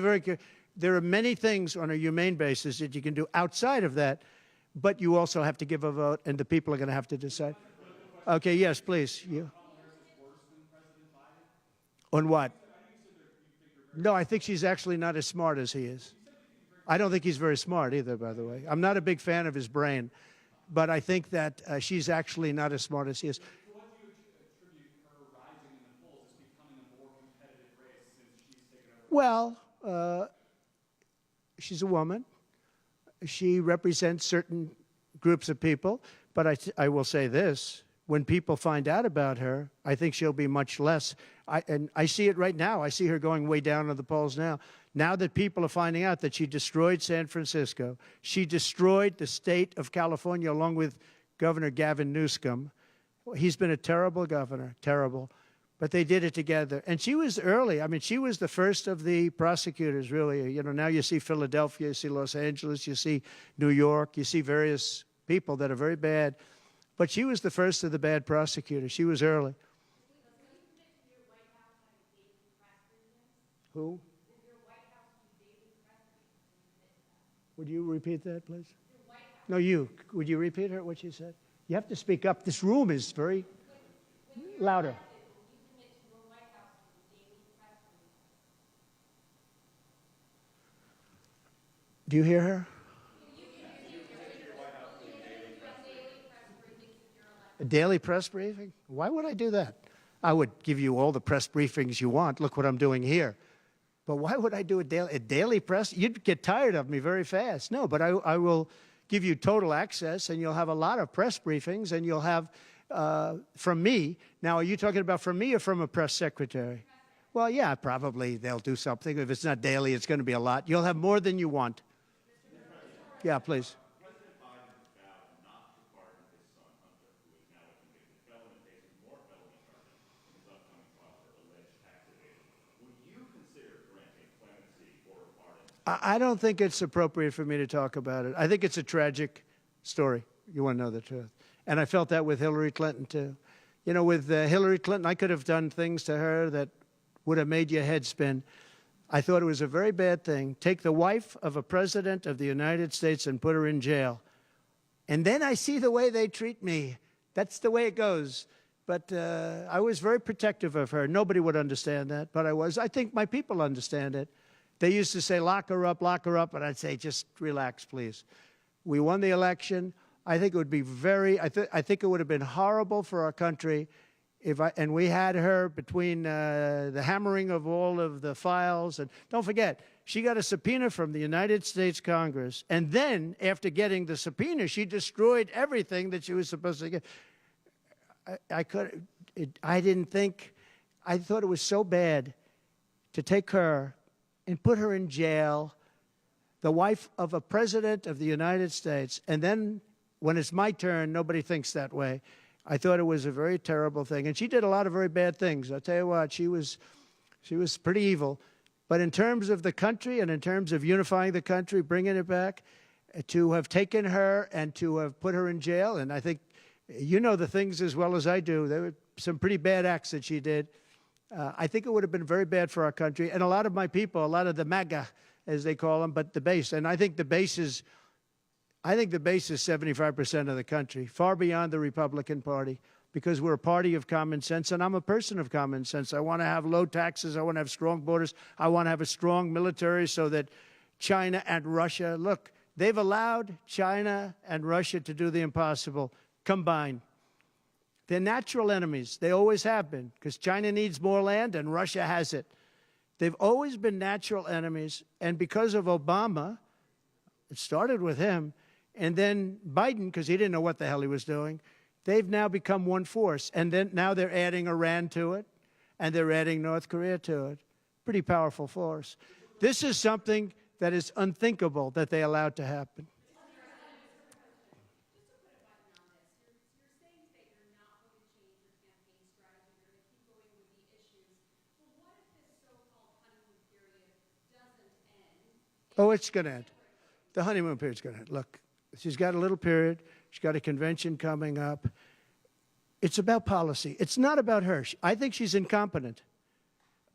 there are many things on a humane basis that you can do outside of that, but you also have to give a vote, and the people are going to have to decide. Okay, yes, please. You. On what? No, I think she's actually not as smart as he is. I don't think he's very smart either, by the way. I'm not a big fan of his brain. But I think that she's actually not as smart as he is. So what do you attribute her rising in the polls as becoming a more competitive race since she's taken over? Well, she's a woman. She represents certain groups of people. But I will say this. When people find out about her, I think she'll be much less. And I see it right now. I see her going way down in the polls now. Now that people are finding out that she destroyed San Francisco, she destroyed the state of California along with Governor Gavin Newsom. He's been a terrible governor, terrible. But they did it together. And she was early. I mean, she was the first of the prosecutors, really. You know, now you see Philadelphia, you see Los Angeles, you see New York, you see various people that are very bad. But she was the first of the bad prosecutors. She was early. Who? Would you repeat that, please? No, you. Would you repeat her, what she said? You have to speak up. This room is very louder. Do you hear her? A daily press briefing? Why would I do that? I would give you all the press briefings you want. Look what I'm doing here. But why would I do a daily press? You'd get tired of me very fast. No, but I will give you total access, and you'll have a lot of press briefings, and you'll have from me. Now, are you talking about from me or from a press secretary? Well, yeah, probably they'll do something. If it's not daily, it's going to be a lot. You'll have more than you want. Yeah, please. President Biden vowed not to pardon his son Hunter, who is now a convicted felon and faces more felony charges in his upcoming trial for alleged tax evasion. Would you consider granting clemency or a pardon? I don't think it's appropriate for me to talk about it. I think it's a tragic story. You want to know the truth. And I felt that with Hillary Clinton, too. You know, with Hillary Clinton, I could have done things to her that would have made your head spin. I thought it was a very bad thing. Take the wife of a president of the United States and put her in jail. And then I see the way they treat me. That's the way it goes. But I was very protective of her. Nobody would understand that, but I was. I think my people understand it. They used to say, lock her up, and I'd say, just relax, please. We won the election. I think it would be I think it would have been horrible for our country and we had her between the hammering of all of the files. And don't forget, she got a subpoena from the United States Congress. And then, after getting the subpoena, she destroyed everything that she was supposed to get. I thought it was so bad to take her and put her in jail, the wife of a president of the United States, and then when it's my turn, nobody thinks that way. I thought it was a very terrible thing. And she did a lot of very bad things. I'll tell you what, she was pretty evil. But in terms of the country and in terms of unifying the country, bringing it back, to have taken her and to have put her in jail, and I think you know the things as well as I do. There were some pretty bad acts that she did. I think it would have been very bad for our country. And a lot of my people, a lot of the MAGA, as they call them, but the base. And I think the base is 75% of the country, far beyond the Republican Party, because we're a party of common sense, and I'm a person of common sense. I want to have low taxes. I want to have strong borders. I want to have a strong military so that China and Russia, look, they've allowed China and Russia to do the impossible combined. They're natural enemies. They always have been, because China needs more land and Russia has it. They've always been natural enemies, and because of Obama, it started with him, and then Biden, because he didn't know what the hell he was doing, they've now become one force. And then now they're adding Iran to it, and they're adding North Korea to it. Pretty powerful force. This is something that is unthinkable that they allowed to happen. Oh, it's going to end. The honeymoon period's going to end. Look, she's got a little period. She's got a convention coming up. It's about policy. It's not about her. I think she's incompetent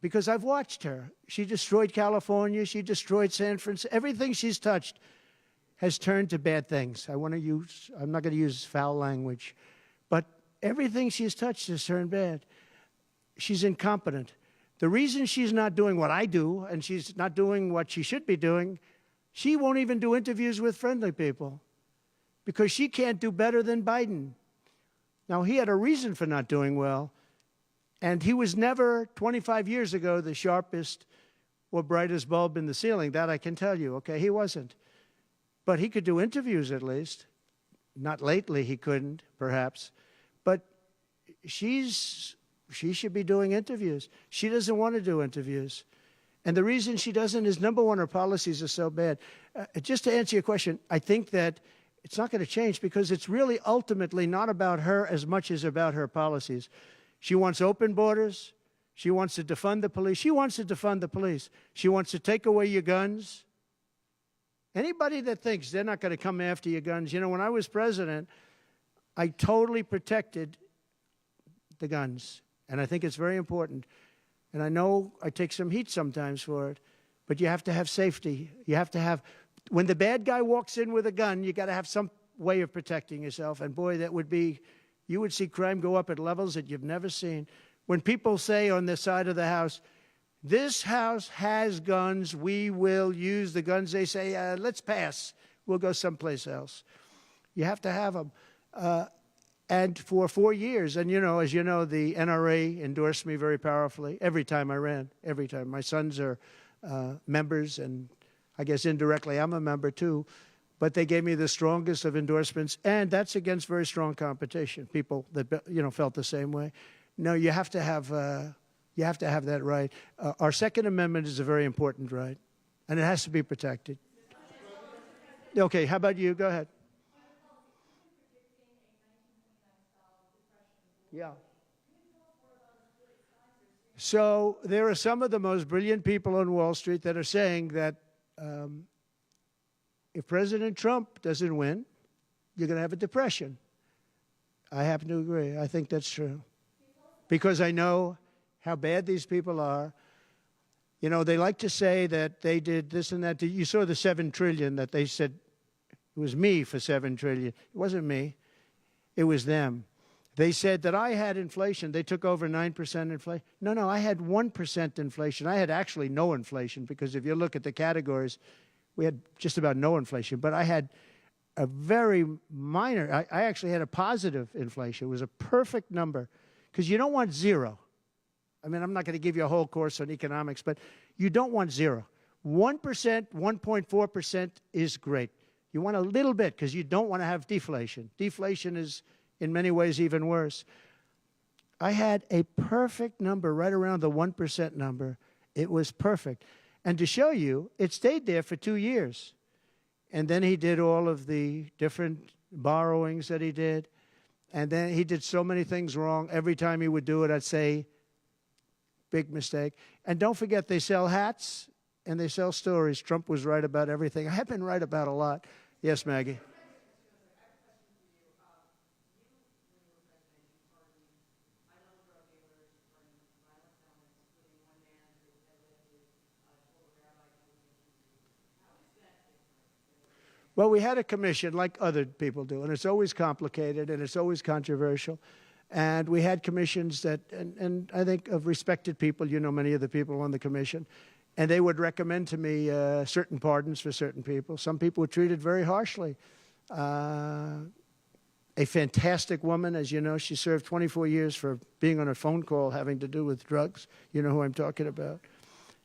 because I've watched her. She destroyed California. She destroyed San Francisco. Everything she's touched has turned to bad things. I'm not going to use foul language, but everything she's touched has turned bad. She's incompetent. The reason she's not doing what I do and she's not doing what she should be doing, she won't even do interviews with friendly people because she can't do better than Biden. Now, he had a reason for not doing well, and he was never, 25 years ago, the sharpest or brightest bulb in the ceiling. That I can tell you, okay? He wasn't. But he could do interviews at least. Not lately, he couldn't, perhaps. But she should be doing interviews. She doesn't want to do interviews. And the reason she doesn't is, number one, her policies are so bad. Just to answer your question, I think that it's not going to change because it's really ultimately not about her as much as about her policies. She wants open borders. She wants to defund the police. She wants to defund the police. She wants to take away your guns. Anybody that thinks they're not going to come after your guns, you know, when I was president, I totally protected the guns. And I think it's very important. And I know I take some heat sometimes for it, but you have to have safety. You have to have, when the bad guy walks in with a gun, you got to have some way of protecting yourself. And boy, that would be, you would see crime go up at levels that you've never seen. When people say on the side of the house, this house has guns, we will use the guns, they say, let's pass. We'll go someplace else. You have to have them. And for 4 years, and you know, as you know, the NRA endorsed me very powerfully every time I ran, every time. My sons are members, and I guess indirectly I'm a member too. But they gave me the strongest of endorsements, and that's against very strong competition. People that felt the same way. No, you have to have that right. Our Second Amendment is a very important right, and it has to be protected. Okay, how about you? Go ahead. Yeah. So there are some of the most brilliant people on Wall Street that are saying that if President Trump doesn't win, you're going to have a depression. I happen to agree. I think that's true. Because I know how bad these people are. You know, they like to say that they did this and that. You saw the $7 trillion that they said it was me for $7 trillion. It wasn't me. It was them. They said that I had inflation. They took over 9% inflation. No, I had 1% inflation. I had actually no inflation because if you look at the categories, we had just about no inflation. But I had a very minor, I actually had a positive inflation. It was a perfect number because you don't want zero. I mean, I'm not going to give you a whole course on economics, but you don't want zero. 1%, 1.4% is great. You want a little bit because you don't want to have deflation. Deflation is, in many ways, even worse. I had a perfect number right around the 1% number. It was perfect. And to show you, it stayed there for 2 years. And then he did all of the different borrowings that he did. And then he did so many things wrong. Every time he would do it, I'd say, big mistake. And don't forget, they sell hats and they sell stories. Trump was right about everything. I've been right about a lot. Yes, Maggie. Well, we had a commission like other people do, and it's always complicated and it's always controversial. And we had commissions that, and I think of respected people, you know many of the people on the commission, and they would recommend to me certain pardons for certain people. Some people were treated very harshly. A fantastic woman, as you know, she served 24 years for being on a phone call having to do with drugs. You know who I'm talking about.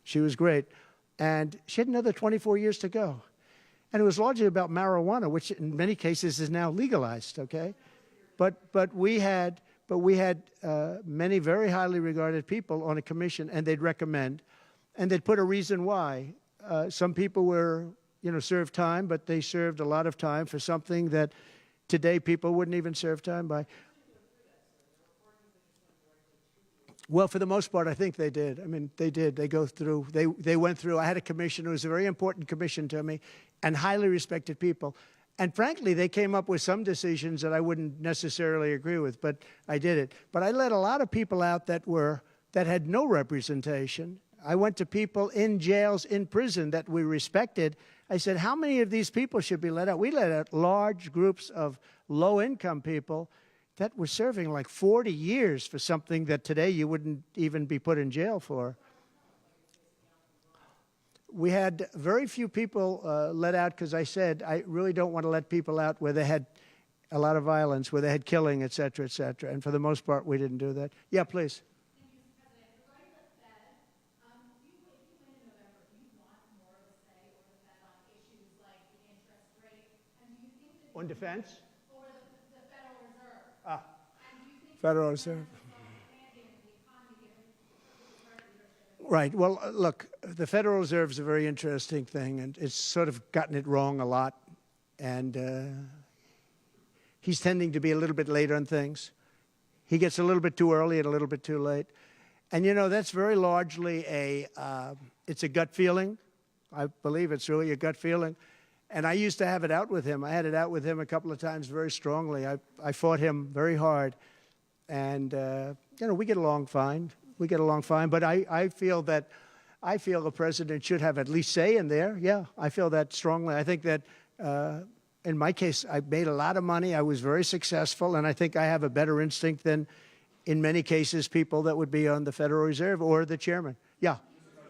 She was great. And she had another 24 years to go. And it was largely about marijuana, which in many cases is now legalized, okay? But we had many very highly regarded people on a commission, and they'd recommend, and they'd put a reason why. Some people were, served time, but they served a lot of time for something that today people wouldn't even serve time by. Well, for the most part, I think they did. I mean, they did. They go through. They went through. I had a commission. It was a very important commission to me, and highly respected people. And frankly, they came up with some decisions that I wouldn't necessarily agree with, but I did it. But I let a lot of people out that had no representation. I went to people in jails, in prison that we respected. I said, how many of these people should be let out? We let out large groups of low-income people that were serving like 40 years for something that today you wouldn't even be put in jail for. We had very few people let out because I said I really don't want to let people out where they had a lot of violence, where they had killing, et cetera, et cetera. And for the most part, we didn't do that. Yeah, please. Thank you, Mr. President. Regarding the Fed, if you win in November, do you want more of a say over the Fed on issues like the interest rate? And do you think that On defense? over the Federal Reserve? Ah, And do you think Federal Reserve. expanding the economy given the current leadership? Right. Well, look, the Federal Reserve is a very interesting thing, and it's sort of gotten it wrong a lot. And he's tending to be a little bit late on things. He gets a little bit too early and a little bit too late. And, that's very largely it's a gut feeling. I believe it's really a gut feeling. And I used to have it out with him. I had it out with him a couple of times very strongly. I fought him very hard. And, we get along fine. We get along fine. But I feel the president should have at least say in there. Yeah, I feel that strongly. I think that in my case, I made a lot of money. I was very successful. And I think I have a better instinct than, in many cases, people that would be on the Federal Reserve or the chairman. Yeah. People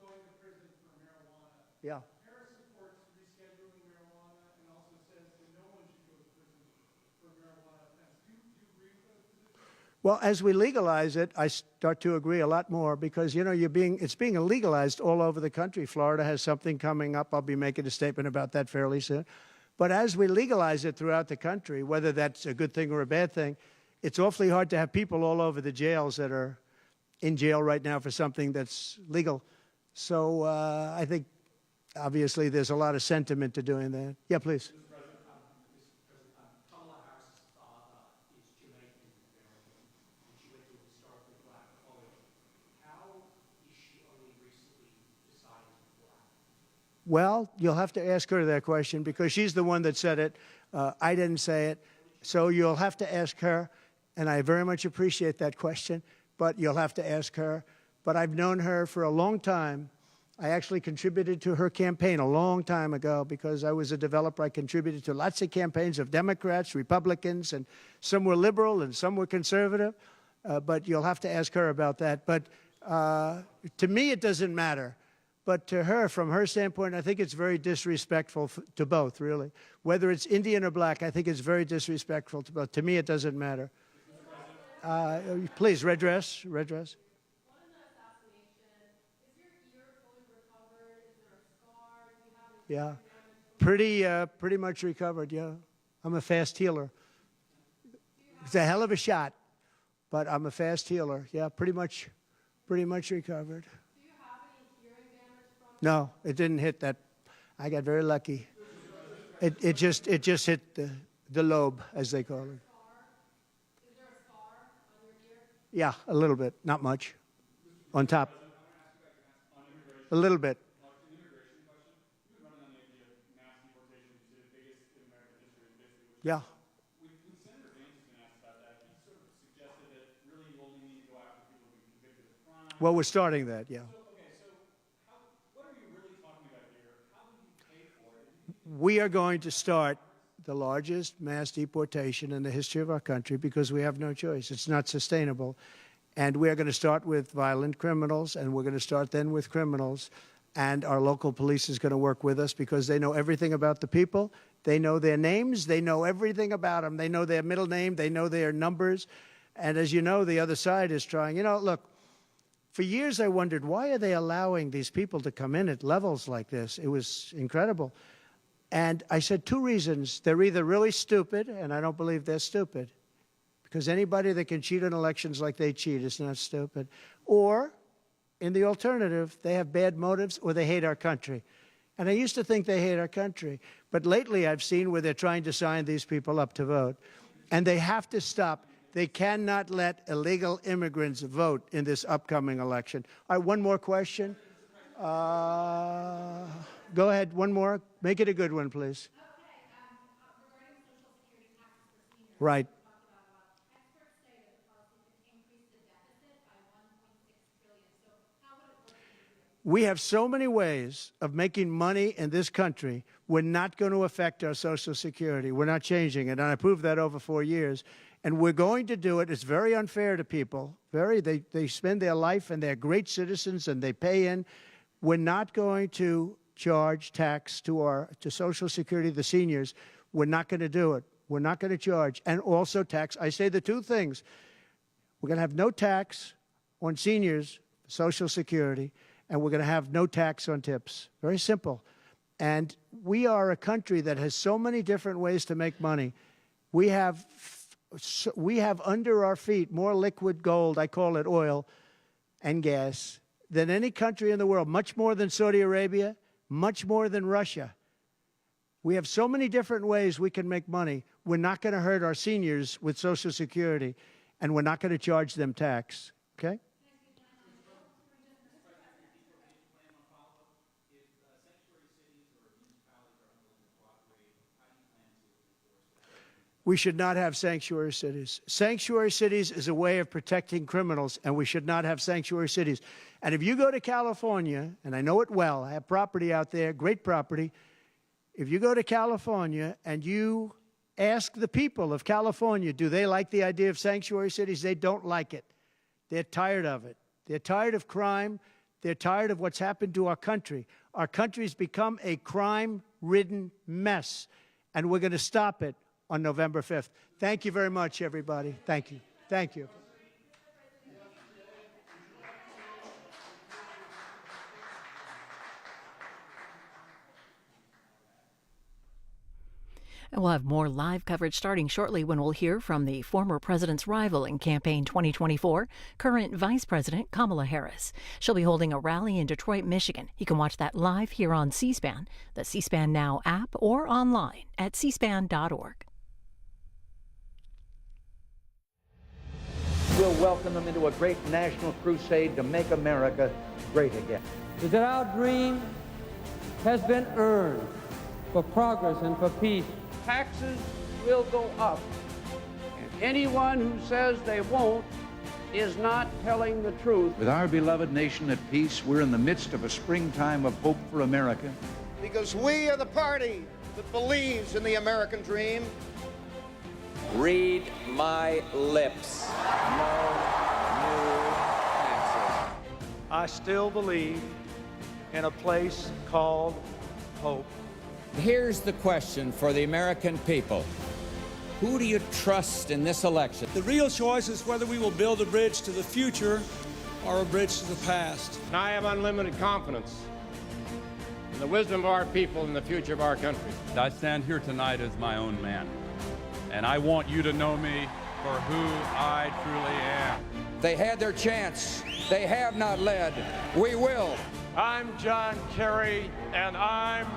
going to prison for marijuana. Yeah. Harris supports rescheduling marijuana and also says that no one should go to prison for marijuana offense. Do you agree with those positions? Well, as we legalize it, I start to agree a lot more because, it's being legalized all over the country. Florida has something coming up. I'll be making a statement about that fairly soon. But as we legalize it throughout the country, whether that's a good thing or a bad thing, it's awfully hard to have people all over the jails that are in jail right now for something that's legal. So I think obviously, there's a lot of sentiment to doing that. Yeah, please. Kamala Harris's father is Jamaican American, and she went to a historically black college. How is she only recently deciding to be black? Well, you'll have to ask her that question because she's the one that said it. I didn't say it. So you'll have to ask her, and I very much appreciate that question, but you'll have to ask her. But I've known her for a long time. I actually contributed to her campaign a long time ago because I was a developer. I contributed to lots of campaigns of Democrats, Republicans, and some were liberal and some were conservative. But you'll have to ask her about that. But to me, it doesn't matter. But to her, from her standpoint, I think it's very disrespectful to both, really. Whether it's Indian or black, I think it's very disrespectful to both. To me, it doesn't matter. Please, red dress, red dress. What in the assassination? Is your ear fully recovered? Is there a scar? Do you have any Yeah, damage? pretty much recovered, yeah. I'm a fast healer. It's a hell of a shot, but I'm a fast healer. Yeah, pretty much recovered. Do you have any hearing damage from it? No, it didn't hit that. I got very lucky. It just hit the lobe, as they call it. Is there a scar on your ear? Yeah, a little bit, not much. On top. A little bit. An immigration question. You've been running on the idea of mass deportation. You said the biggest in American history is basically what Yeah. When Senator Vance has been asked about that, he sort of suggested that really you only need to go after people who've been convicted of crime. Well, we're starting that, yeah. What are you really talking about here? How will you pay for it? We are going to start the largest mass deportation in the history of our country because we have no choice. It's not sustainable. And we are going to start with violent criminals, and we're going to start then with criminals. And our local police is going to work with us because they know everything about the people. They know their names. They know everything about them. They know their middle name. They know their numbers. And as you know, the other side is trying. You know, look, for years I wondered, why are they allowing these people to come in at levels like this? It was incredible. And I said two reasons. They're either really stupid, and I don't believe they're stupid, because anybody that can cheat in elections like they cheat is not stupid. Or, in the alternative, they have bad motives or they hate our country. And I used to think they hate our country. But lately I've seen where they're trying to sign these people up to vote. And they have to stop. They cannot let illegal immigrants vote in this upcoming election. All right, one more question. Go ahead, one more. Make it a good one, please. Okay, regarding Social Security taxes for seniors. Right. We talked about a lot. Experts say that the policy could increase the deficit by $1.6 trillion. So how would it work for you? We have so many ways of making money in this country. We're not going to affect our Social Security. We're not changing it. And I proved that over 4 years. And we're going to do it. It's very unfair to people. They spend their life and they're great citizens and they pay in. We're not going to charge tax to Social Security, the seniors. We're not going to do it. We're not going to charge. And also tax. I say the two things. We're going to have no tax on seniors, Social Security, and we're going to have no tax on tips. Very simple. And we are a country that has so many different ways to make money. We have under our feet more liquid gold, I call it oil, and gas, than any country in the world, much more than Saudi Arabia, much more than Russia. We have so many different ways we can make money. We're not going to hurt our seniors with Social Security, and we're not going to charge them tax. Okay? We should not have sanctuary cities. Sanctuary cities is a way of protecting criminals, and we should not have sanctuary cities. And if you go to California, and I know it well, I have property out there, great property. If you go to California and you ask the people of California, do they like the idea of sanctuary cities? They don't like it. They're tired of it. They're tired of crime. They're tired of what's happened to our country. Our country's become a crime-ridden mess, and we're going to stop it on November 5th. Thank you very much, everybody. Thank you. Thank you. And we'll have more live coverage starting shortly when we'll hear from the former president's rival in campaign 2024, current Vice President Kamala Harris. She'll be holding a rally in Detroit, Michigan. You can watch that live here on C-SPAN, the C-SPAN Now app, or online at cspan.org. We'll welcome them into a great national crusade to make America great again. Is that our dream has been earned for progress and for peace. Taxes will go up, and anyone who says they won't is not telling the truth. With our beloved nation at peace, we're in the midst of a springtime of hope for America. Because we are the party that believes in the American dream. Read my lips. No new taxes. I still believe in a place called hope. Here's the question for the American people. Who do you trust in this election? The real choice is whether we will build a bridge to the future or a bridge to the past. And I have unlimited confidence in the wisdom of our people and the future of our country. I stand here tonight as my own man, and I want you to know me for who I truly am. They had their chance. They have not led. We will. I'm John Kerry, and I'm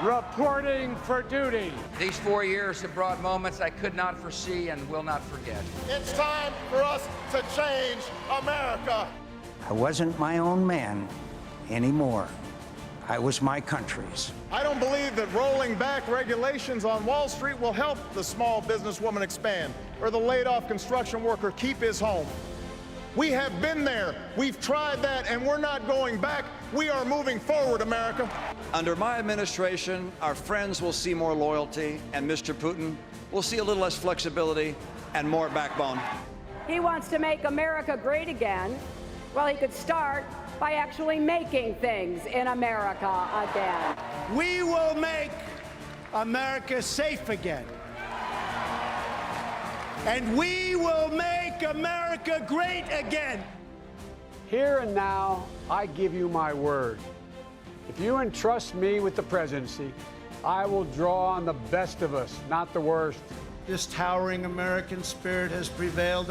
reporting for duty. These 4 years have brought moments I could not foresee and will not forget. It's time for us to change America. I wasn't my own man anymore. I was my country's. I don't believe that rolling back regulations on Wall Street will help the small businesswoman expand or the laid-off construction worker keep his home. We have been there. We've tried that, and we're not going back. We are moving forward, America. Under my administration, our friends will see more loyalty, and Mr. Putin will see a little less flexibility and more backbone. He wants to make America great again. Well, he could start by actually making things in America again. We will make America safe again. And we will make America great again. Here and now, I give you my word. If you entrust me with the presidency, I will draw on the best of us, not the worst. This towering American spirit has prevailed